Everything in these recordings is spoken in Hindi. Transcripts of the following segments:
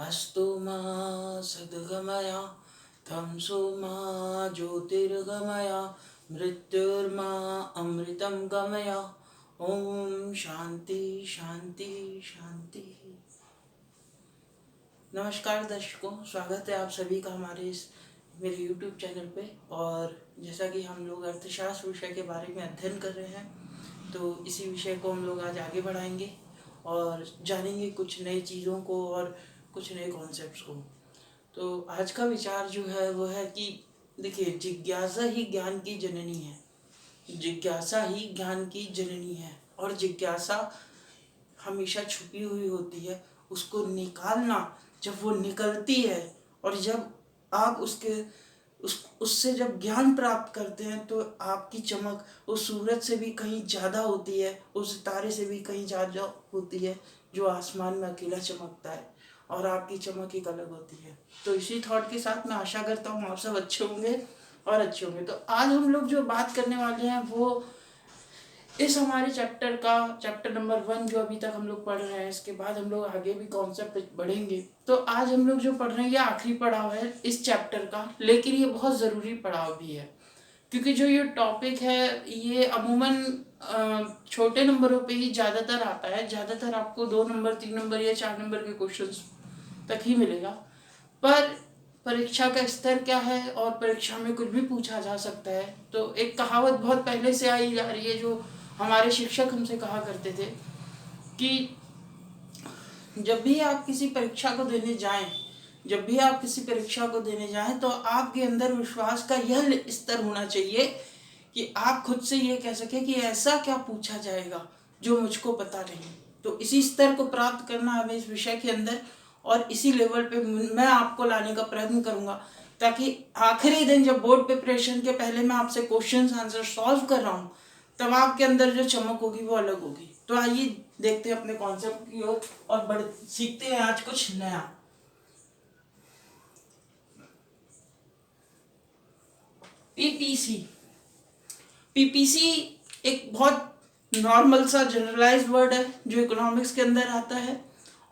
अस्तु मा सद्गमय तमसो मा ज्योतिर्गमय मृत्युर्मा अमृतं गमय। ओम शांति शांति शांति। नमस्कार दर्शकों, स्वागत है आप सभी का हमारे इस मेरे YouTube चैनल पे। और जैसा कि हम लोग अर्थशास्त्र विषय के बारे में अध्ययन कर रहे हैं, तो इसी विषय को हम लोग आज आगे बढ़ाएंगे और जानेंगे कुछ नई चीज़ों को और कुछ नए कॉन्सेप्ट्स को। तो आज का विचार जो है वो है कि देखिए, जिज्ञासा ही ज्ञान की जननी है। जिज्ञासा ही ज्ञान की जननी है और जिज्ञासा हमेशा छुपी हुई होती है। उसको निकालना, जब वो निकलती है और जब आप उससे जब ज्ञान प्राप्त करते हैं तो आपकी चमक उस सूरज से भी कहीं ज़्यादा होती है, उस तारे से भी कहीं ज़्यादा होती है जो आसमान में अकेला चमकता है, और आपकी चमक एक अलग होती है। तो इसी थॉट के साथ मैं आशा करता हूँ आप सब अच्छे होंगे और अच्छे होंगे। तो आज हम लोग जो बात करने वाले हैं वो इस हमारे चैप्टर नंबर 1 जो अभी तक हम लोग पढ़ रहे हैं, इसके बाद हम लोग आगे भी कॉन्सेप्ट बढ़ेंगे। तो आज हम लोग जो पढ़ रहे हैं ये आखिरी पड़ाव है इस चैप्टर का, लेकिन ये बहुत ज़रूरी पड़ाव भी है, क्योंकि जो ये टॉपिक है ये अमूमन छोटे नंबरों पे ही ज़्यादातर आता है। ज़्यादातर आपको 2 नंबर 3 नंबर या 4 नंबर के क्वेश्चंस तक ही मिलेगा। पर परीक्षा का स्तर क्या है और परीक्षा में कुछ भी पूछा जा सकता है। तो एक कहावत बहुत पहले से आई जा रही है, जो हमारे शिक्षक हमसे कहा करते थे कि जब भी आप किसी परीक्षा को देने जाएं तो आपके अंदर विश्वास का यह स्तर होना चाहिए कि आप खुद से ये कह सके कि ऐसा क्या पूछा जाएगा जो मुझको पता नहीं। तो इसी स्तर को प्राप्त करना हमें इस विषय के अंदर और इसी लेवल पे मैं आपको लाने का प्रयत्न करूंगा, ताकि आखिरी दिन जब बोर्ड प्रिपरेशन के पहले मैं आपसे क्वेश्चंस आंसर सॉल्व कर रहा हूँ तब आपके अंदर जो चमक होगी वो अलग होगी। तो आइए देखते हैं अपने कॉन्सेप्ट की ओर और सीखते हैं आज कुछ नया। पीपीसी एक बहुत नॉर्मल सा जनरलाइज्ड वर्ड है जो इकोनॉमिक्स के अंदर आता है,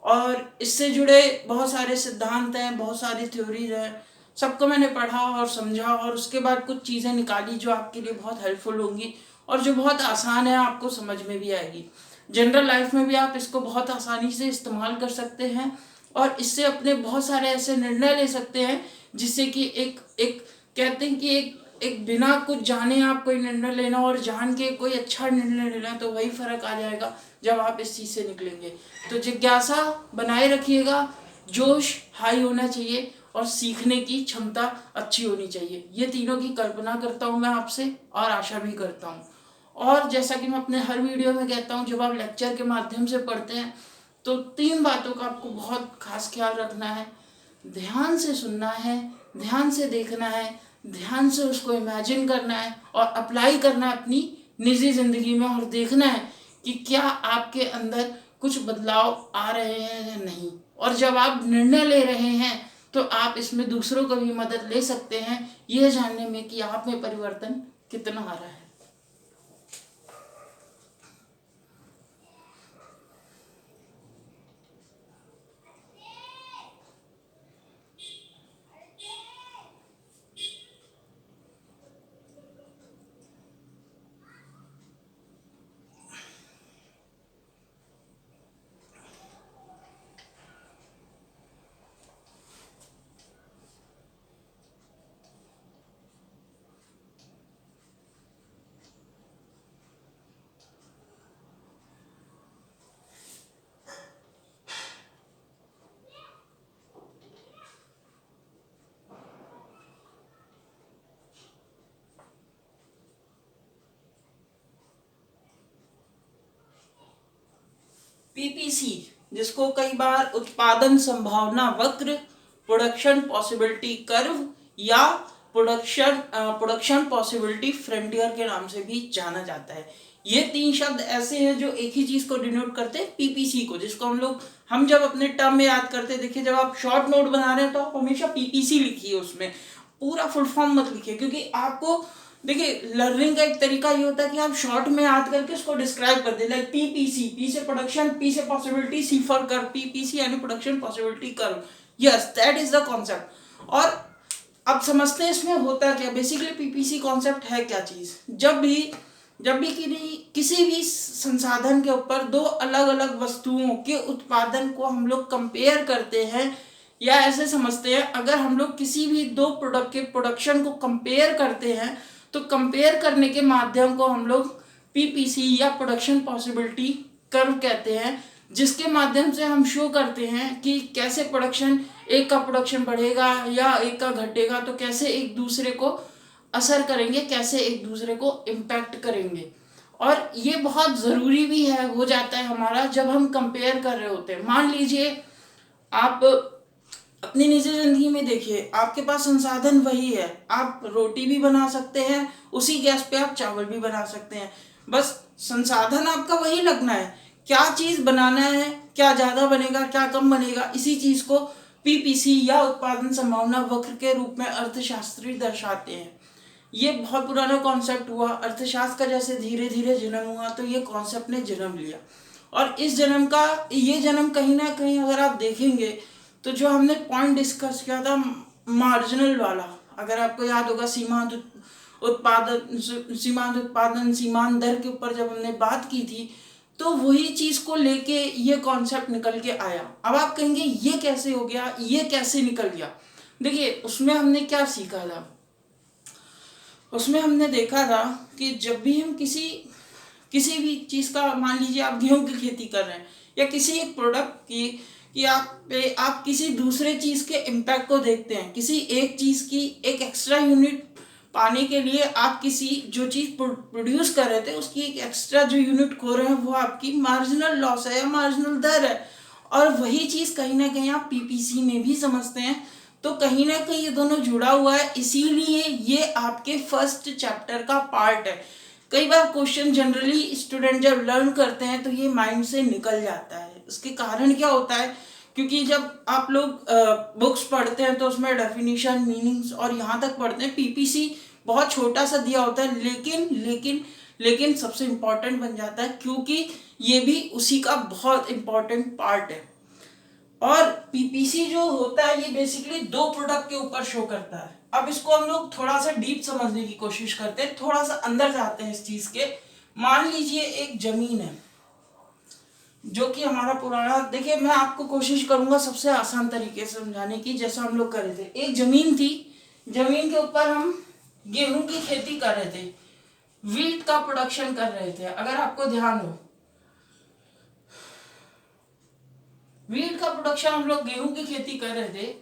और इससे जुड़े बहुत सारे सिद्धांत हैं, बहुत सारी थ्योरीज हैं। सबको मैंने पढ़ा और समझा और उसके बाद कुछ चीज़ें निकाली जो आपके लिए बहुत हेल्पफुल होंगी और जो बहुत आसान है, आपको समझ में भी आएगी। जनरल लाइफ में भी आप इसको बहुत आसानी से इस्तेमाल कर सकते हैं और इससे अपने बहुत सारे ऐसे निर्णय ले सकते हैं जिससे कि एक एक कहते हैं कि एक बिना कुछ जाने आप कोई निर्णय लेना और जान के कोई अच्छा निर्णय लेना, तो वही फर्क आ जाएगा जब आप इस चीज़ से निकलेंगे। तो जिज्ञासा बनाए रखिएगा, जोश हाई होना चाहिए और सीखने की क्षमता अच्छी होनी चाहिए। ये तीनों की कल्पना करता हूँ मैं आपसे और आशा भी करता हूँ। और जैसा कि मैं अपने हर वीडियो में कहता हूँ, जब आप लेक्चर के माध्यम से पढ़ते हैं तो 3 बातों का आपको बहुत खास ख्याल रखना है। ध्यान से सुनना है, ध्यान से देखना है, ध्यान से उसको इमेजिन करना है और अप्लाई करना है अपनी निजी ज़िंदगी में, और देखना है कि क्या आपके अंदर कुछ बदलाव आ रहे हैं या नहीं। और जब आप निर्णय ले रहे हैं तो आप इसमें दूसरों को भी मदद ले सकते हैं, यह जानने में कि आप में परिवर्तन कितना आ रहा है। पीपीसी, जिसको कई बार उत्पादन संभावना वक्र, प्रोडक्शन पॉसिबिलिटी कर्व या प्रोडक्शन पॉसिबिलिटी फ्रंटियर के नाम से भी जाना जाता है। ये 3 शब्द ऐसे हैं जो एक ही चीज को डिनोट करते हैं, पीपीसी को, जिसको हम जब अपने टर्म में याद करते हैं। देखिए, जब आप शॉर्ट नोट बना रहे हैं तो आप हमेशा पीपीसी लिखिए, उसमें पूरा फुल फॉर्म मत लिखिए, क्योंकि आपको देखिए लर्निंग का एक तरीका ये होता है कि आप शॉर्ट में याद करके उसको डिस्क्राइब कर दे। लाइक पीपीसी, पी से प्रोडक्शन, पी से possibility, C for curve, PPC यानी production possibility curve. Yes, that is the concept. और अब समझते हैं इसमें होता क्या। बेसिकली पीपीसी कॉन्सेप्ट है क्या चीज। जब भी किसी भी संसाधन के ऊपर दो अलग अलग वस्तुओं के उत्पादन को हम लोग कंपेयर करते हैं, या ऐसे समझते हैं अगर हम लोग किसी भी दो प्रोडक्ट के प्रोडक्शन को कंपेयर करते हैं, तो कंपेयर करने के माध्यम को हम लोग पीपीसी या प्रोडक्शन पॉसिबिलिटी कर्व कहते हैं, जिसके माध्यम से हम शो करते हैं कि कैसे प्रोडक्शन, एक का प्रोडक्शन बढ़ेगा या एक का घटेगा, तो कैसे एक दूसरे को असर करेंगे, कैसे एक दूसरे को इम्पैक्ट करेंगे। और ये बहुत ज़रूरी भी है, हो जाता है हमारा जब हम कंपेयर कर रहे होते हैं। मान लीजिए आप अपनी निजी जिंदगी में देखिए, आपके पास संसाधन वही है, आप रोटी भी बना सकते हैं, उसी गैस पे आप चावल भी बना सकते हैं, बस संसाधन आपका वही लगना है। क्या चीज बनाना है, क्या ज्यादा बनेगा, क्या कम बनेगा, इसी चीज को पीपीसी या उत्पादन संभावना वक्र के रूप में अर्थशास्त्री दर्शाते हैं। ये बहुत पुराना कॉन्सेप्ट हुआ, अर्थशास्त्र का जैसे धीरे धीरे जन्म हुआ, तो ये कॉन्सेप्ट ने जन्म लिया। और इस जन्म कहीं ना कहीं अगर आप देखेंगे तो जो हमने पॉइंट डिस्कस किया था मार्जिनल वाला, अगर आपको याद होगा, सीमांत उत्पादन सीमांत दर के ऊपर जब हमने बात की थी, तो वही चीज को लेके ये कॉन्सेप्ट निकल के आया। अब आप कहेंगे ये कैसे हो गया, ये कैसे निकल गया। देखिए उसमें हमने क्या सीखा था, उसमें हमने देखा था कि जब भी हम किसी भी चीज का, मान लीजिए आप गेहूं की खेती कर रहे हैं या किसी एक प्रोडक्ट की, कि आप किसी दूसरे चीज के इम्पैक्ट को देखते हैं, किसी एक चीज की एक एक्स्ट्रा यूनिट पाने के लिए आप किसी जो चीज प्रोड्यूस कर रहे थे उसकी एक एक्स्ट्रा जो यूनिट खो रहे हैं, वो आपकी मार्जिनल लॉस है या मार्जिनल दर है। और वही चीज कहीं ना कहीं आप पीपीसी में भी समझते हैं। तो कहीं ना कहीं ये दोनों जुड़ा हुआ है, इसीलिए ये आपके फर्स्ट चैप्टर का पार्ट है। कई बार क्वेश्चन जनरली स्टूडेंट जब लर्न करते हैं तो ये माइंड से निकल जाता है। इसके कारण क्या होता है, क्योंकि जब आप लोग बुक्स पढ़ते हैं तो उसमें डेफिनेशन, मीनिंग्स और यहाँ तक पढ़ते हैं, पीपीसी बहुत छोटा सा दिया होता है, लेकिन सबसे इम्पोर्टेंट बन जाता है, क्योंकि ये भी उसी का बहुत इम्पोर्टेंट पार्ट है। और पीपीसी जो होता है ये बेसिकली दो प्रोडक्ट के ऊपर शो करता है। अब इसको हम लोग थोड़ा सा डीप समझने की कोशिश करते हैं, थोड़ा सा अंदर जाते हैं इस चीज के। मान लीजिए एक जमीन है जो कि हमारा पुराना, देखिए मैं आपको कोशिश करूंगा सबसे आसान तरीके से समझाने की, जैसा हम लोग कर रहे थे। एक जमीन थी, जमीन के ऊपर हम गेहूं की खेती कर रहे थे, वीट का प्रोडक्शन कर रहे थे। अगर आपको ध्यान हो, वीट का प्रोडक्शन हम लोग गेहूं की खेती कर रहे थे,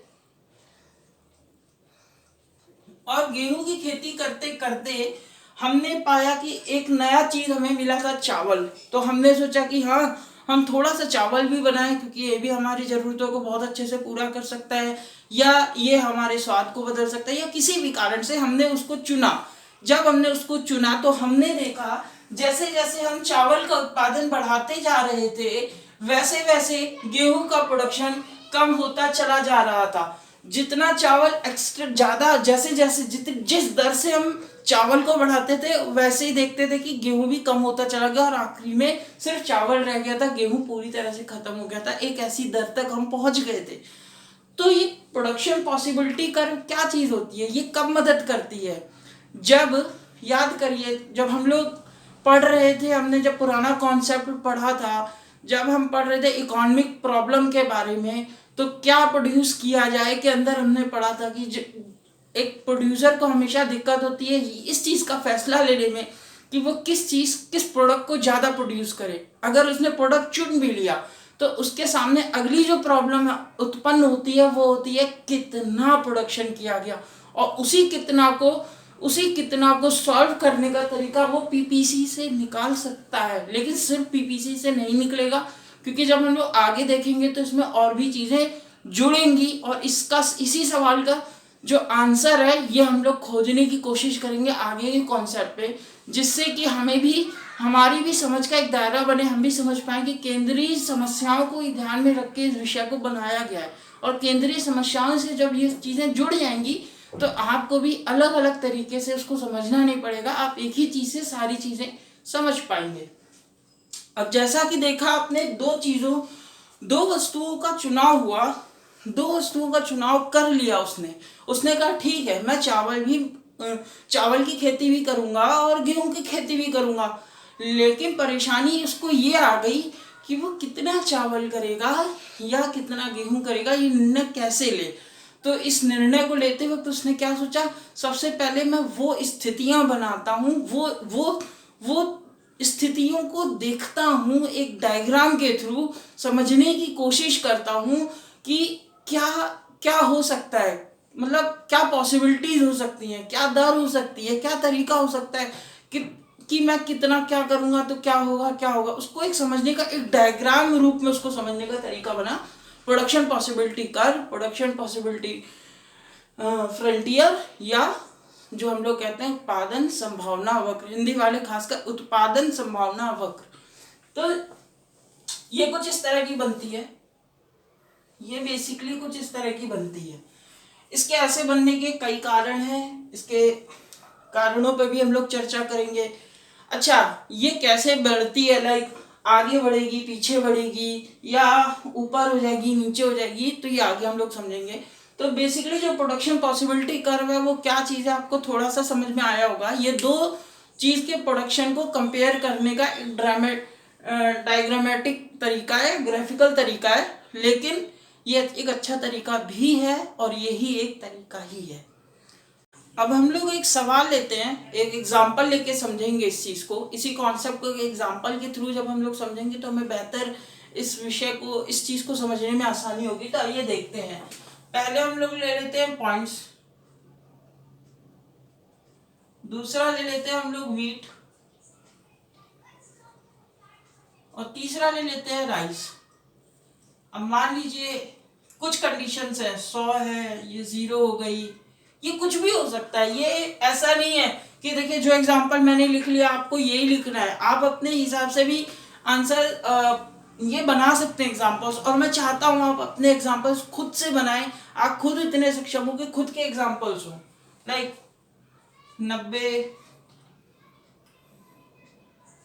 और गेहूं की खेती करते करते हमने पाया कि एक नया चीज हमें मिला था, चावल। तो हमने सोचा कि हाँ, हम थोड़ा सा चावल भी बनाएं, क्योंकि ये भी हमारी जरूरतों को बहुत अच्छे से पूरा कर सकता है, या ये हमारे स्वाद को बदल सकता है, या किसी भी कारण से हमने उसको चुना। जब हमने उसको चुना तो हमने देखा जैसे जैसे हम चावल का उत्पादन बढ़ाते जा रहे थे, वैसे वैसे गेहूं का प्रोडक्शन कम होता चला जा रहा था। जितना चावल एक्स्ट्रा ज्यादा, जैसे जैसे जिस दर से हम चावल को बढ़ाते थे, वैसे ही देखते थे कि गेहूं भी कम होता चला गया, और आखिरी में सिर्फ चावल रह गया था, गेहूं पूरी तरह से खत्म हो गया था। एक ऐसी दर तक हम पहुंच गए थे। तो ये प्रोडक्शन पॉसिबिलिटी कर्व क्या चीज होती है, ये कब मदद करती है? जब, याद करिए, जब हम लोग पढ़ रहे थे, हमने जब पुराना कॉन्सेप्ट पढ़ा था, जब हम पढ़ रहे थे इकोनॉमिक प्रॉब्लम के बारे में, तो क्या प्रोड्यूस किया जाए के अंदर हमने पढ़ा था कि एक प्रोड्यूसर को हमेशा दिक्कत होती है इस चीज का फैसला लेने में कि वो किस प्रोडक्ट को ज्यादा प्रोड्यूस करे। अगर उसने प्रोडक्ट चुन भी लिया तो उसके सामने अगली जो प्रॉब्लम उत्पन्न होती है वो होती है कितना प्रोडक्शन किया गया, और उसी कितना को सॉल्व करने का तरीका वो पीपीसी से निकाल सकता है। लेकिन सिर्फ पीपीसी से नहीं निकलेगा, क्योंकि जब हम लोग आगे देखेंगे तो इसमें और भी चीजें जुड़ेंगी, और इसी सवाल का जो आंसर है ये हम लोग खोजने की कोशिश करेंगे आगे के कॉन्सेप्ट पे, जिससे कि हमारी भी समझ का एक दायरा बने, हम भी समझ पाए कि केंद्रीय समस्याओं को ध्यान में रख के इस विषय को बनाया गया है। और केंद्रीय समस्याओं से जब ये चीजें जुड़ जाएंगी तो आपको भी अलग अलग तरीके से उसको समझना नहीं पड़ेगा, आप एक ही चीज से सारी चीजें समझ पाएंगे। अब जैसा कि देखा आपने, दो वस्तुओं का चुनाव हुआ, दो वस्तुओं का चुनाव कर लिया उसने कहा ठीक है, मैं चावल की खेती भी करूंगा और गेहूं की खेती भी करूंगा। लेकिन परेशानी उसको ये आ गई कि वो कितना चावल करेगा या कितना गेहूं करेगा, ये निर्णय कैसे ले। तो इस निर्णय को लेते वक्त उसने क्या सोचा, सबसे पहले मैं वो स्थितियां बनाता हूँ, वो स्थितियों को देखता हूँ, एक डायग्राम के थ्रू समझने की कोशिश करता हूँ कि क्या क्या हो सकता है, मतलब क्या पॉसिबिलिटीज हो सकती हैं, क्या दर हो सकती है, क्या तरीका हो सकता है कि मैं कितना क्या करूंगा तो क्या होगा। उसको एक समझने का, एक डायग्राम रूप में उसको समझने का तरीका बना production possibility curve, production possibility frontier, या जो हम लोग कहते हैं उत्पादन संभावना वक्र, हिंदी वाले खासकर उत्पादन संभावना वक्र। तो ये कुछ इस तरह की बनती है, ये बेसिकली कुछ इस तरह की बनती है। इसके ऐसे बनने के कई कारण हैं, इसके कारणों पर भी हम लोग चर्चा करेंगे। अच्छा, ये कैसे बढ़ती है, लाइक आगे बढ़ेगी, पीछे बढ़ेगी, या ऊपर हो जाएगी, नीचे हो जाएगी, तो ये आगे हम लोग समझेंगे। तो बेसिकली जो प्रोडक्शन पॉसिबिलिटी कर्व है वो क्या चीज़ है, आपको थोड़ा सा समझ में आया होगा। ये दो चीज़ के प्रोडक्शन को कंपेयर करने का एक डायग्रामेटिक तरीका है, ग्राफिकल तरीका है, लेकिन ये एक अच्छा तरीका भी है और यही एक तरीका ही है। अब हम लोग एक सवाल लेते हैं, एक एग्जाम्पल लेके समझेंगे इस चीज़ को, इसी कॉन्सेप्ट को एग्जाम्पल के थ्रू जब हम लोग समझेंगे तो हमें बेहतर इस विषय को, इस चीज़ को समझने में आसानी होगी। तो आइए देखते हैं। पहले हम लोग ले लेते हैं पॉइंट्स, दूसरा ले लेते हैं हम लोग वीट, और तीसरा ले लेते हैं राइस। अब मान लीजिए कुछ कंडीशंस है, 100 है, ये 0 हो गई, ये कुछ भी हो सकता है। ये ऐसा नहीं है कि देखिए जो एग्जांपल मैंने लिख लिया आपको यही लिखना है, आप अपने हिसाब से भी आंसर ये बना सकते हैं एग्जांपल्स, और मैं चाहता हूँ आप अपने एग्जांपल्स खुद से बनाएं। आप खुद इतने सक्षम हो कि खुद के एग्जांपल्स हो, लाइक 90,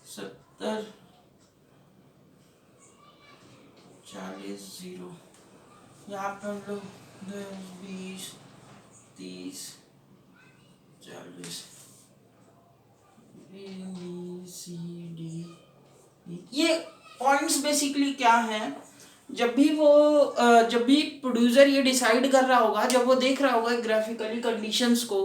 70, 40, 0, यहाँ पे हम लोग 10, 20, 30, 40, ABCD। ये पॉइंट्स बेसिकली क्या हैं, जब भी प्रोड्यूसर ये डिसाइड कर रहा होगा, जब वो देख रहा होगा ग्राफिकली कंडीशंस को,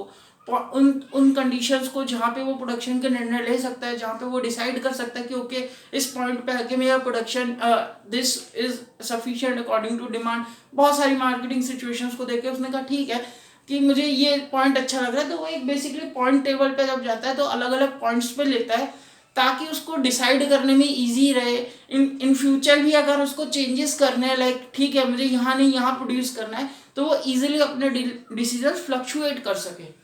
उन कंडीशंस को जहाँ पे वो प्रोडक्शन के निर्णय ले सकता है, जहाँ पे वो डिसाइड कर सकता है कि ओके इस पॉइंट पे आके मेरा production this is sufficient according to demand. बहुत सारी मार्केटिंग सिचुएशंस को देख के उसने कहा ठीक है कि मुझे ये पॉइंट अच्छा लग रहा है, तो वो एक बेसिकली पॉइंट टेबल पे जब जाता है तो अलग अलग पॉइंट्स पे लेता है ताकि उसको डिसाइड करने में इजी रहे। इन फ्यूचर भी अगर उसको चेंजेस करने हैं, लाइक ठीक है मुझे यहाँ नहीं यहाँ प्रोड्यूस करना है, तो वो इजीली अपने डिसीजन फ्लक्चुएट कर सके।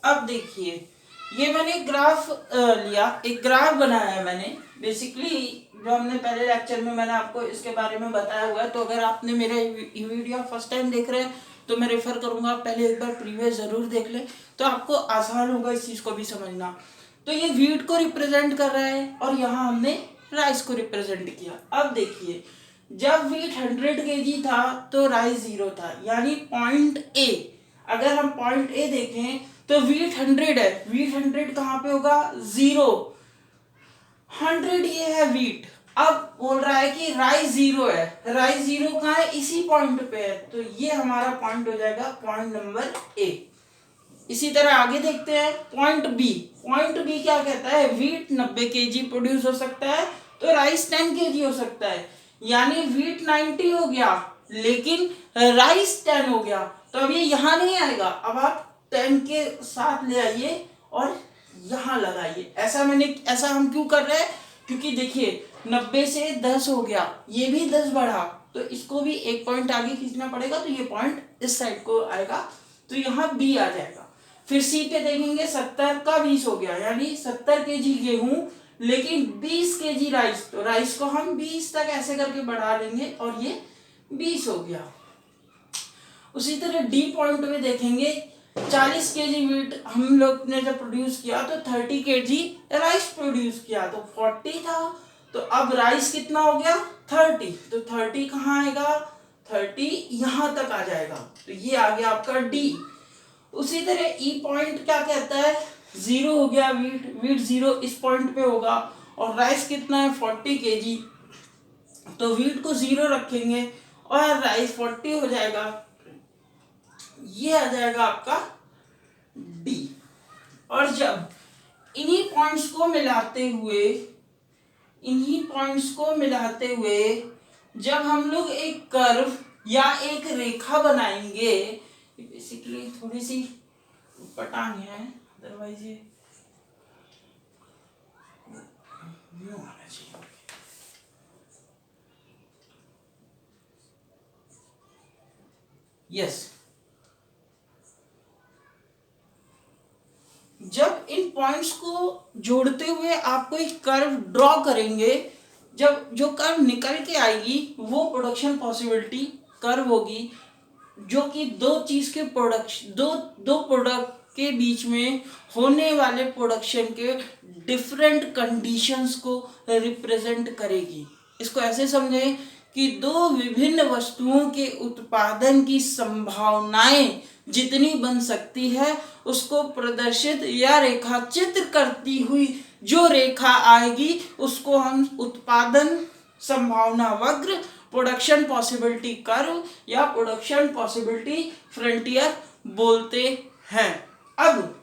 अब देखिए ये मैंने ग्राफ लिया, एक ग्राफ बनाया है मैंने, बेसिकली जो हमने पहले लेक्चर में मैंने आपको इसके बारे में बताया हुआ है। तो अगर आपने मेरा वीडियो फर्स्ट टाइम देख रहे हैं तो मैं रेफर करूंगा आप पहले एक बार प्रीवियस जरूर देख लें, तो आपको आसान होगा इस चीज़ को भी समझना। तो ये वीट को रिप्रेजेंट कर रहा है और यहाँ हमने राइस को रिप्रेजेंट किया। अब देखिए जब वीट 100 kg था तो राइस 0 था, यानी पॉइंट ए, अगर हम पॉइंट ए देखें तो वीट 100 है, वीट 100 कहाँ पे होगा, 0, 100 ये है वीट। अब बोल रहा है कि राइस 0 है, राइस 0 कहाँ है, इसी पॉइंट पे है, तो ये हमारा पॉइंट हो जाएगा पॉइंट नंबर ए। इसी तरह आगे देखते हैं पॉइंट बी। पॉइंट बी क्या कहता है, वीट 90 केजी प्रोड्यूस हो सकता है तो राइस 10 केजी हो सकता है, यानी वीट 90 हो गया लेकिन राइस 10 हो गया। तो अब ये यहाँ नहीं आएगा, अब आप 10 के साथ ले आइए और यहाँ लगाइए। ऐसा हम क्यों कर रहे हैं, क्योंकि देखिए 90 से 10 हो गया, ये भी 10 बढ़ा, तो इसको भी एक पॉइंट आगे खींचना पड़ेगा, तो ये पॉइंट इस साइड को आएगा, तो यहाँ बी आ जाएगा। फिर सी पे देखेंगे 70 का 20 हो गया, यानी 70 केजी गेहूं लेकिन 20 केजी राइस, तो राइस को हम 20 तक ऐसे करके बढ़ा लेंगे और ये 20 हो गया। उसी तरह डी पॉइंट में देखेंगे 40 केजी वीट हम लोग ने जब प्रोड्यूस किया तो 30 केजी राइस प्रोड्यूस किया, तो 40 था, तो अब राइस कितना हो गया 30, तो 30 कहाँ आएगा, 30 यहाँ तक आ जाएगा, तो ये आ गया आपका डी। उसी तरह ई पॉइंट क्या कहता है, 0 हो गया वीट 0 इस पॉइंट पे होगा और राइस कितना है 40 केजी, तो वीट को 0 रखेंगे और राइस 40 हो जाएगा, ये आ जाएगा आपका डी। और जब इन्हीं पॉइंट्स को मिलाते हुए जब हम लोग एक कर्व या एक रेखा बनाएंगे, बेसिकली थोड़ी सी पटांग है, अदरवाइज ये आना चाहिए। यस, जब इन पॉइंट्स को जोड़ते हुए आपको एक कर्व ड्रॉ करेंगे, जब जो कर्व निकल के आएगी वो प्रोडक्शन पॉसिबिलिटी कर्व होगी, जो कि दो प्रोडक्ट के बीच में होने वाले प्रोडक्शन के डिफरेंट कंडीशंस को रिप्रेजेंट करेगी। इसको ऐसे समझें कि दो विभिन्न वस्तुओं के उत्पादन की संभावनाएं जितनी बन सकती है उसको प्रदर्शित या रेखाचित्र करती हुई जो रेखा आएगी उसको हम उत्पादन संभावना वक्र, प्रोडक्शन पॉसिबिलिटी कर्व या प्रोडक्शन पॉसिबिलिटी फ्रंटियर बोलते हैं। अब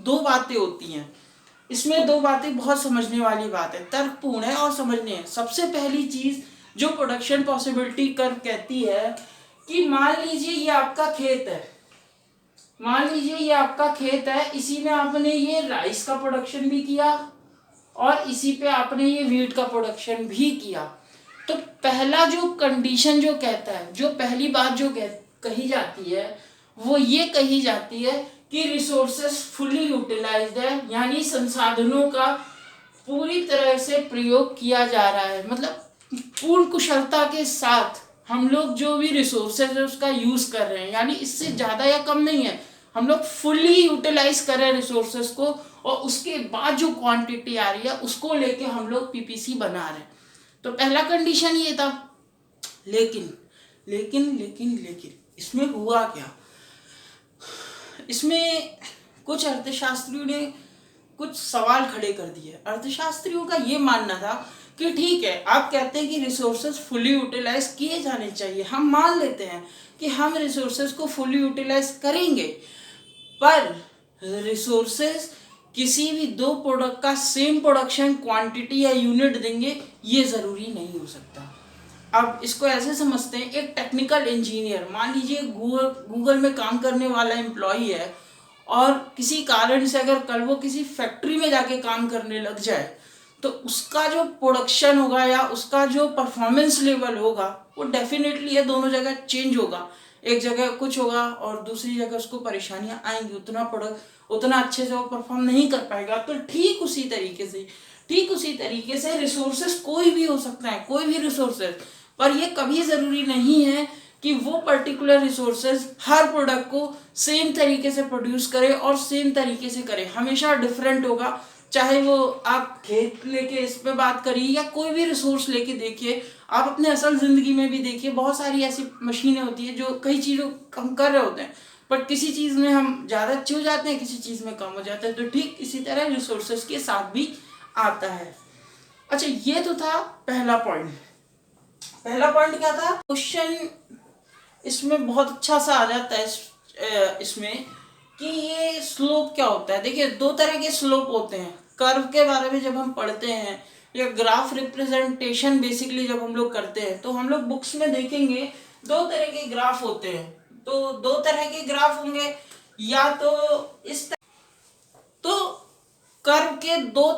दो बातें होती हैं, इसमें दो बातें बहुत समझने वाली बात है, तर्कपूर्ण है और समझने है। सबसे पहली चीज जो प्रोडक्शन पॉसिबिलिटी कर्व कहती है कि मान लीजिए ये आपका खेत है, इसी में आपने ये राइस का प्रोडक्शन भी किया और इसी पे आपने ये वीट का प्रोडक्शन भी किया। तो पहला जो कंडीशन जो कहता है, जो पहली बात जो कही जाती है वो ये कही जाती है कि रिसोर्सेस फुली यूटिलाइज्ड है, यानी संसाधनों का पूरी तरह से प्रयोग किया जा रहा है, मतलब पूर्ण कुशलता के साथ हम लोग जो भी रिसोर्सेज है उसका यूज कर रहे हैं, यानी इससे ज्यादा या कम नहीं है, हम लोग फुली यूटिलाइज कर रहे हैं रिसोर्सेज को, और उसके बाद जो क्वांटिटी आ रही है उसको लेके हम लोग पीपीसी बना रहे हैं। तो पहला कंडीशन ये था। लेकिन इसमें हुआ क्या, इसमें कुछ अर्थशास्त्रियों ने कुछ सवाल खड़े कर दिए। अर्थशास्त्रियों का ये मानना था कि ठीक है, आप कहते हैं कि रिसोर्सेज फुली यूटिलाइज किए जाने चाहिए, हम मान लेते हैं कि हम रिसोर्सेज को फुली यूटिलाइज करेंगे, पर रिसोर्सेज किसी भी दो प्रोडक्ट का सेम प्रोडक्शन क्वांटिटी या यूनिट देंगे ये ज़रूरी नहीं हो सकता। अब इसको ऐसे समझते हैं, एक टेक्निकल इंजीनियर, मान लीजिए गूगल में काम करने वाला एम्प्लॉई है और किसी कारण से अगर कल वो किसी फैक्ट्री में जाके काम करने लग जाए तो उसका जो प्रोडक्शन होगा या उसका जो परफॉर्मेंस लेवल होगा वो डेफिनेटली है दोनों जगह चेंज होगा। एक जगह कुछ होगा और दूसरी जगह उसको परेशानियां आएंगी, उतना अच्छे से वो परफॉर्म नहीं कर पाएगा। तो ठीक उसी तरीके से रिसोर्सेस कोई भी हो सकता है, कोई भी रिसोर्सेस, पर ये कभी ज़रूरी नहीं है कि वो पर्टिकुलर रिसोर्सेज हर प्रोडक्ट को सेम तरीके से प्रोड्यूस करे और सेम तरीके से करे, हमेशा डिफरेंट होगा। चाहे वो आप खेत लेके इस पे बात करिए या कोई भी रिसोर्स लेके देखिए, आप अपने असल ज़िंदगी में भी देखिए, बहुत सारी ऐसी मशीनें होती है जो कई चीज़ों हम कर रहे होते हैं, बट किसी चीज़ में हम ज़्यादा अच्छे हो जाते हैं, किसी चीज़ में कम हो जाते हैं। तो ठीक इसी तरह रिसोर्सेज के साथ भी आता है। अच्छा, ये तो था पहला पॉइंट क्या था, क्वेश्चन इसमें बहुत अच्छा सा आ जाता है इसमें कि ये स्लोप क्या होता है। देखिए, दो तरह के स्लोप होते हैं। कर्व के बारे में जब हम पढ़ते हैं या ग्राफ रिप्रेजेंटेशन बेसिकली जब हम लोग करते हैं तो हम लोग बुक्स में देखेंगे दो तरह के ग्राफ होते हैं। तो दो तरह के ग्राफ होंगे, या तो इस तो कर्व के दो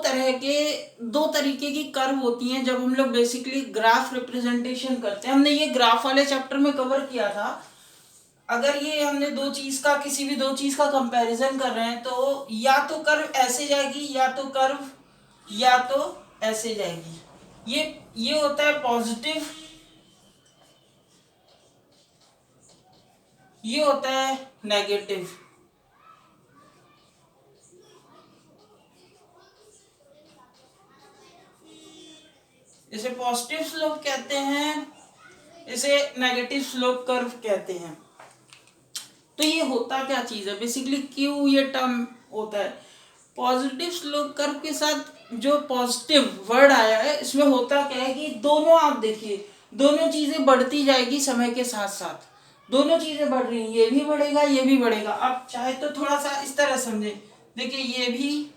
तरीके की कर्व होती हैं जब हम लोग बेसिकली ग्राफ रिप्रेजेंटेशन करते हैं। हमने ये ग्राफ वाले चैप्टर में कवर किया था। अगर ये हमने किसी भी दो चीज का कंपैरिजन कर रहे हैं तो या तो कर्व ऐसे जाएगी या तो ऐसे जाएगी। ये होता है पॉजिटिव, ये होता है नेगेटिव। इसे पॉजिटिव स्लोप कहते हैं, इसे नेगेटिव स्लोप कर्व कहते हैं। तो ये होता क्या चीज है बेसिकली, क्यों ये टर्म होता है। पॉजिटिव स्लोप कर्व के साथ जो पॉजिटिव वर्ड आया है इसमें होता क्या है कि दोनों, आप देखिए, दोनों चीजें बढ़ती जाएगी समय के साथ साथ। दोनों चीजें बढ़ रही हैं, ये भी बढ़ेगा ये भी बढ़ेगा। आप चाहे तो थोड़ा सा इस तरह समझे, देखिए ये भी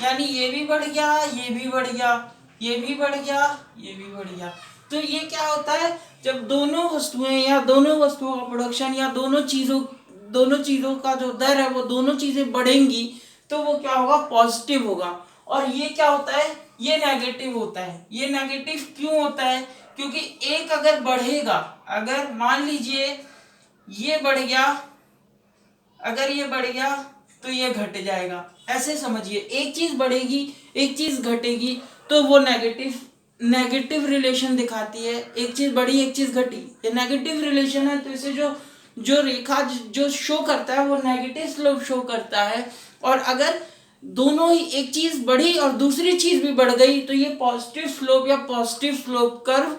यानी ये भी बढ़ गया, ये भी बढ़ गया, ये भी बढ़ गया, ये भी बढ़ गया। तो ये क्या होता है, जब दोनों वस्तुएं या दोनों वस्तुओं का प्रोडक्शन या दोनों चीजों का जो दर है वो दोनों चीजें बढ़ेंगी तो वो क्या होगा, पॉजिटिव होगा। और ये क्या होता है, ये नेगेटिव होता है। ये नेगेटिव क्यों होता है, क्योंकि एक अगर बढ़ेगा, अगर मान लीजिए ये बढ़ गया, अगर ये बढ़ गया तो ये घट जाएगा। ऐसे समझिए, एक चीज बढ़ेगी एक चीज घटेगी तो वो नेगेटिव रिलेशन दिखाती है। एक चीज बढ़ी एक चीज घटी, ये नेगेटिव रिलेशन है। तो इसे जो रेखा जो शो करता है वो नेगेटिव स्लोप शो करता है। और अगर दोनों ही, एक चीज बढ़ी और दूसरी चीज भी बढ़ गई तो ये पॉजिटिव स्लोप या पॉजिटिव स्लोप कर्व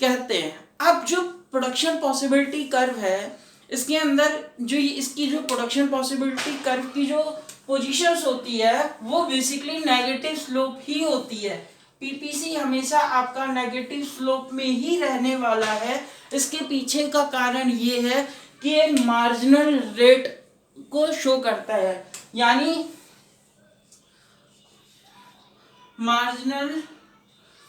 कहते हैं। अब जो प्रोडक्शन पॉसिबिलिटी कर्व है, इसके अंदर इसकी जो प्रोडक्शन पॉसिबिलिटी कर्व की जो पोजीशंस होती है वो बेसिकली नेगेटिव स्लोप ही होती है। पीपीसी हमेशा आपका नेगेटिव स्लोप में ही रहने वाला है। इसके पीछे का कारण ये है कि ये मार्जिनल रेट को शो करता है, यानी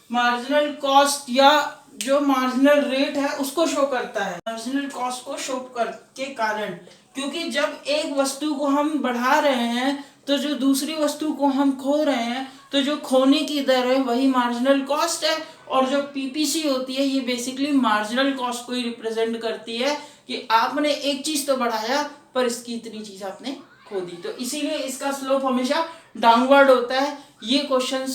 मार्जिनल कॉस्ट या जो मार्जिनल रेट है उसको शो करता है। मार्जिनल कॉस्ट को शो कर के कारण, क्योंकि जब एक वस्तु को हम बढ़ा रहे हैं तो जो दूसरी वस्तु को हम खो रहे हैं तो जो खोने की दर है वही मार्जिनल कॉस्ट है। और जो पीपीसी होती है ये बेसिकली मार्जिनल कॉस्ट को ही रिप्रेजेंट करती है कि आपने एक चीज तो बढ़ाया पर इसकी इतनी चीज आपने खो दी। तो इसीलिए इसका स्लोप हमेशा डाउनवर्ड होता है। ये क्वेश्चन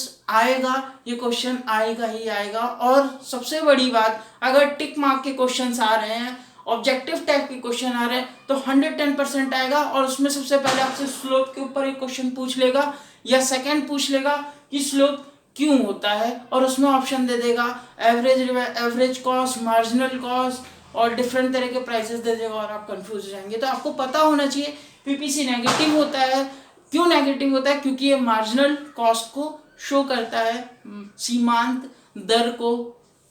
आएगा ही आएगा। और सबसे बड़ी बात, अगर टिक मार्क के क्वेश्चंस आ रहे हैं, ऑब्जेक्टिव टाइप के क्वेश्चन आ रहे हैं तो 110% आएगा। और उसमें सबसे पहले आपसे स्लोप के ऊपर एक क्वेश्चन पूछ लेगा या सेकंड पूछ लेगा कि स्लोप क्यों होता है, और उसमें ऑप्शन दे देगा एवरेज कॉस्ट, मार्जिनल कॉस्ट और डिफरेंट तरह के प्राइसेस दे देगा और आप कंफ्यूज हो जाएंगे। तो आपको पता होना चाहिए पीपीसी नेगेटिव होता है। क्यों नेगेटिव होता है, क्योंकि ये मार्जिनल कॉस्ट को शो करता है, सीमांत दर को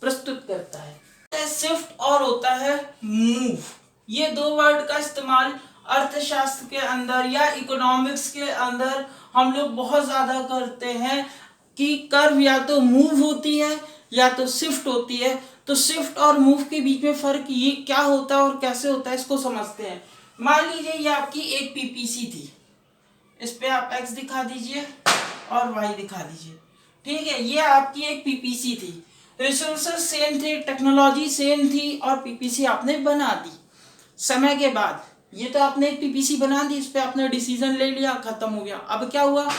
प्रस्तुत करता है। शिफ्ट और होता है मूव। ये दो वर्ड का इस्तेमाल अर्थशास्त्र के अंदर या इकोनॉमिक्स के अंदर हम लोग बहुत ज्यादा करते हैं कि कर्व या तो मूव होती है या तो शिफ्ट होती है। तो शिफ्ट और मूव के बीच में फर्क ये क्या होता है और कैसे होता है इसको समझते हैं। मान लीजिए ये आपकी एक पीपीसी थी, इस पे आप x दिखा दीजिए और y दिखा दीजिए, ठीक है। ये आपकी एक पीपीसी थी, रिसोर्सेज सेम थे, टेक्नोलॉजी सेम थी और पीपीसी आपने बना दी। समय के बाद ये तो आपने एक पीपीसी बना दी, इस पे आपने डिसीजन ले लिया, खत्म हो गया। अब क्या हुआ,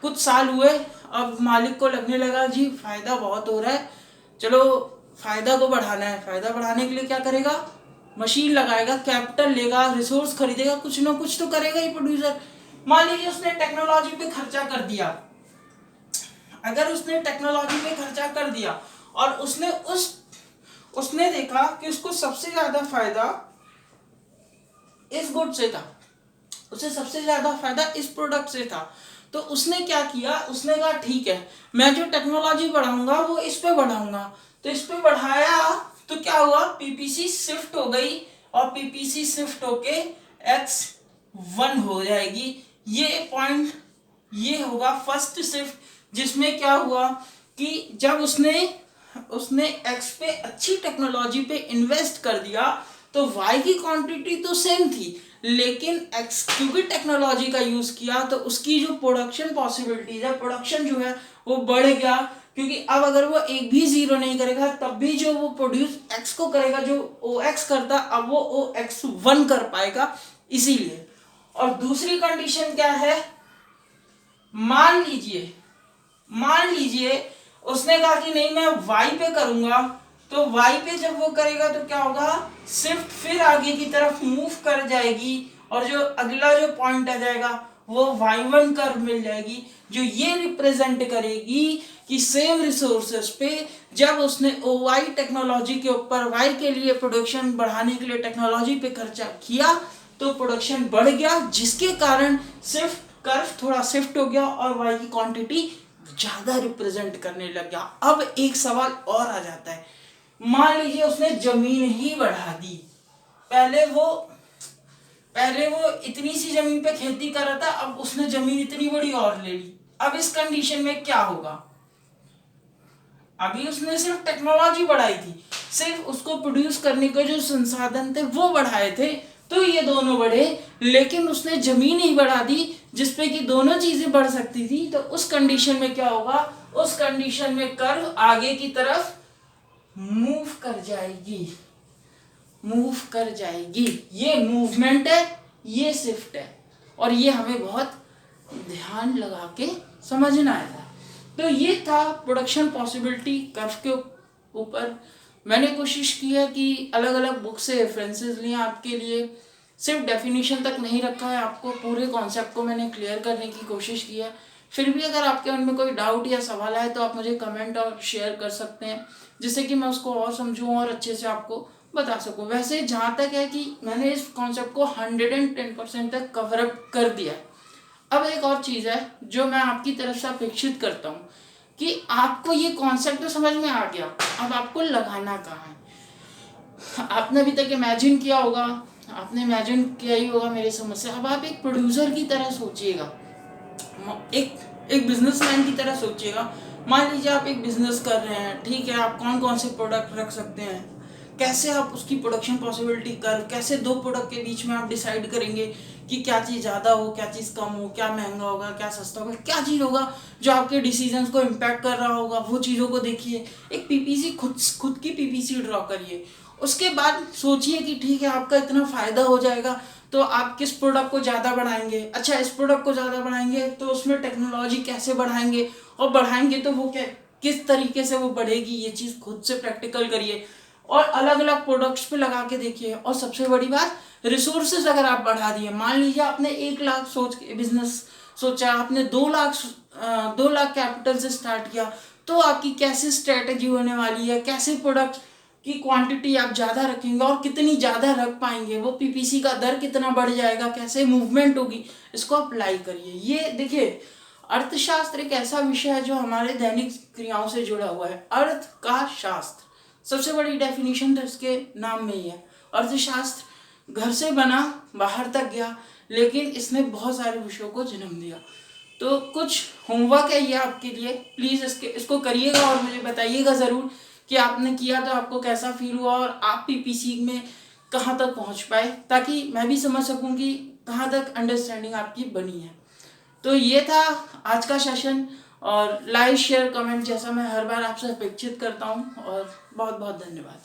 कुछ साल हुए, अब मालिक को लगने लगा जी फायदा बहुत हो रहा है, चलो फायदा को बढ़ाना है। फायदा बढ़ाने के लिए क्या करेगा, मशीन लगाएगा, कैपिटल लेगा, रिसोर्स खरीदेगा, कुछ ना कुछ तो करेगा ही प्रोड्यूसर। मान लीजिए उसने टेक्नोलॉजी पे खर्चा कर दिया। अगर उसने टेक्नोलॉजी पे खर्चा कर दिया और उसने देखा कि उसको सबसे ज्यादा फायदा इस गुड से था, उसे सबसे ज्यादा फायदा इस प्रोडक्ट से था, तो उसने क्या किया, उसने कहा ठीक है मैं जो टेक्नोलॉजी बढ़ाऊंगा वो इस पे बढ़ाऊंगा। तो इस पे बढ़ाया तो क्या हुआ, पीपीसी शिफ्ट हो गई और पीपीसी शिफ्ट होके X1 हो जाएगी। ये पॉइंट ये होगा फर्स्ट शिफ्ट, जिसमें क्या हुआ कि जब उसने X पे अच्छी टेक्नोलॉजी पे इन्वेस्ट कर दिया तो Y की क्वांटिटी तो सेम थी, लेकिन X क्योंकि टेक्नोलॉजी का यूज किया तो उसकी जो प्रोडक्शन पॉसिबिलिटीज है, प्रोडक्शन जो है वो बढ़ गया। क्योंकि अब अगर वो एक भी जीरो नहीं करेगा तब भी जो वो प्रोड्यूस X को करेगा, जो OX करता अब वो OX1 कर पाएगा, इसीलिए। और दूसरी कंडीशन क्या है, मान लीजिए उसने कहा कि नहीं मैं Y पे करूंगा, तो Y पे जब वो करेगा तो क्या होगा, शिफ्ट फिर आगे की तरफ मूव कर जाएगी और जो अगला जो पॉइंट आ जाएगा वो Y1 कर्व मिल जाएगी, जो ये रिप्रेजेंट करेगी कि सेम रिसोर्सेस पे जब उसने OY टेक्नोलॉजी के ऊपर Y के लिए प्रोडक्शन बढ़ाने के लिए टेक्नोलॉजी पे खर्चा किया तो प्रोडक्शन बढ़ गया, जिसके कारण शिफ्ट कर्व थोड़ा शिफ्ट हो गया और Y की क्वांटिटी ज्यादा रिप्रेजेंट करने लग गया। अब एक सवाल और आ जाता है, मान लीजिए उसने जमीन ही बढ़ा दी, पहले वो इतनी सी जमीन पे खेती कर रहा था, अब उसने जमीन इतनी बड़ी और ले ली। अब इस कंडीशन में क्या होगा, अभी उसने सिर्फ टेक्नोलॉजी बढ़ाई थी, सिर्फ उसको प्रोड्यूस करने के जो संसाधन थे वो बढ़ाए थे, तो ये दोनों बढ़े, लेकिन उसने जमीन ही बढ़ा दी जिसपे कि दोनों चीजें बढ़ सकती थी। तो उस कंडीशन में क्या होगा, उस कंडीशन में कर्व आगे की तरफ मूव कर जाएगी। ये मूवमेंट है, ये शिफ्ट है, और ये हमें बहुत ध्यान लगा के समझना है। तो ये था प्रोडक्शन पॉसिबिलिटी कर्व के ऊपर। मैंने कोशिश की है कि अलग अलग बुक से रेफरेंसेस लिए आपके लिए, सिर्फ डेफिनेशन तक नहीं रखा है, आपको पूरे कॉन्सेप्ट को मैंने क्लियर करने की कोशिश की है। फिर भी अगर आपके मन में कोई डाउट या सवाल आए तो आप मुझे कमेंट और शेयर कर सकते हैं, जिससे कि मैं उसको और समझूँ और अच्छे से आपको बता सकूँ। वैसे जहाँ तक है कि मैंने इस कॉन्सेप्ट को 110% तक कवर अप कर दिया है। अब एक और चीज़ है जो मैं आपकी तरफ से अपेक्षित करता हूँ कि आपको ये कॉन्सेप्ट तो समझ में आ गया, अब आपको लगाना कहाँ है। आपने अभी तक इमेजिन किया ही होगा मेरी समझ से। अब आप एक प्रोड्यूसर की तरह सोचिएगा, एक बिजनेसमैन की तरह सोचिएगा। मान लीजिए आप एक बिजनेस कर रहे हैं, ठीक है, आप कौन कौन से प्रोडक्ट रख सकते हैं, कैसे आप उसकी प्रोडक्शन पॉसिबिलिटी कैसे दो प्रोडक्ट के बीच में आप डिसाइड करेंगे कि क्या चीज़ ज़्यादा हो, क्या चीज़ कम हो, क्या महंगा होगा, क्या सस्ता होगा, क्या चीज़ होगा जो आपके डिसीजंस को इम्पैक्ट कर रहा होगा, वो चीज़ों को देखिए। एक पीपीसी खुद की पीपीसी ड्रॉ करिए। उसके बाद सोचिए कि ठीक है आपका इतना फ़ायदा हो जाएगा तो आप किस प्रोडक्ट को ज़्यादा बढ़ाएंगे। अच्छा, इस प्रोडक्ट को ज़्यादा बढ़ाएंगे तो उसमें टेक्नोलॉजी कैसे बढ़ाएंगे, और बढ़ाएंगे तो वो क्या किस तरीके से वो बढ़ेगी, ये चीज़ खुद से प्रैक्टिकल करिए और अलग अलग प्रोडक्ट्स पे लगा के देखिए। और सबसे बड़ी बात, रिसोर्सेज अगर आप बढ़ा दिए, मान लीजिए आपने 1 लाख सोच के बिजनेस सोचा, आपने 2 लाख कैपिटल से स्टार्ट किया, तो आपकी कैसे स्ट्रेटेजी होने वाली है, कैसे प्रोडक्ट की क्वांटिटी आप ज़्यादा रखेंगे और कितनी ज़्यादा रख पाएंगे, वो पीपीसी का दर कितना बढ़ जाएगा, कैसे मूवमेंट होगी, इसको अप्लाई करिए। ये देखिए, अर्थशास्त्र एक ऐसा विषय है जो हमारे दैनिक क्रियाओं से जुड़ा हुआ है। अर्थ का शास्त्र, सबसे बड़ी डेफिनेशन तो इसके नाम में ही है। अर्थशास्त्र घर से बना बाहर तक गया, लेकिन इसने बहुत सारे विषयों को जन्म दिया। तो कुछ होमवर्क है ये आपके लिए, प्लीज़ इसको करिएगा और मुझे बताइएगा ज़रूर कि आपने किया तो आपको कैसा फील हुआ और आप पीपीसी में कहाँ तक पहुँच पाए, ताकि मैं भी समझ सकूँ कि कहाँ तक अंडरस्टैंडिंग आपकी बनी है। तो ये था आज का सेशन, और लाइक शेयर कमेंट जैसा मैं हर बार आपसे अपेक्षित करता हूँ, और बहुत बहुत धन्यवाद।